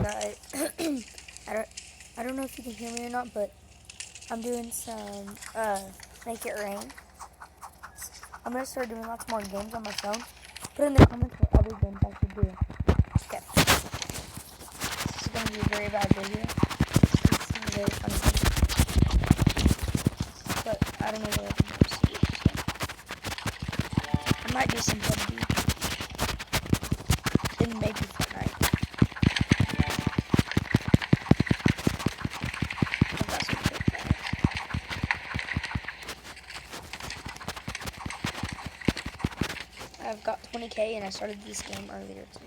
guys. I don't I don't know if you can hear me or not, but I'm doing some Make It Rain. I'm gonna start doing lots more games on my phone. Put in the comments what other games I should do. Okay. This is gonna be a very bad video. It's a very funny video. But I don't know what I'm going to see. So. I might do some PUBG. Then maybe Fortnite. I've got some good plans. I've got 20k and I started this game earlier today.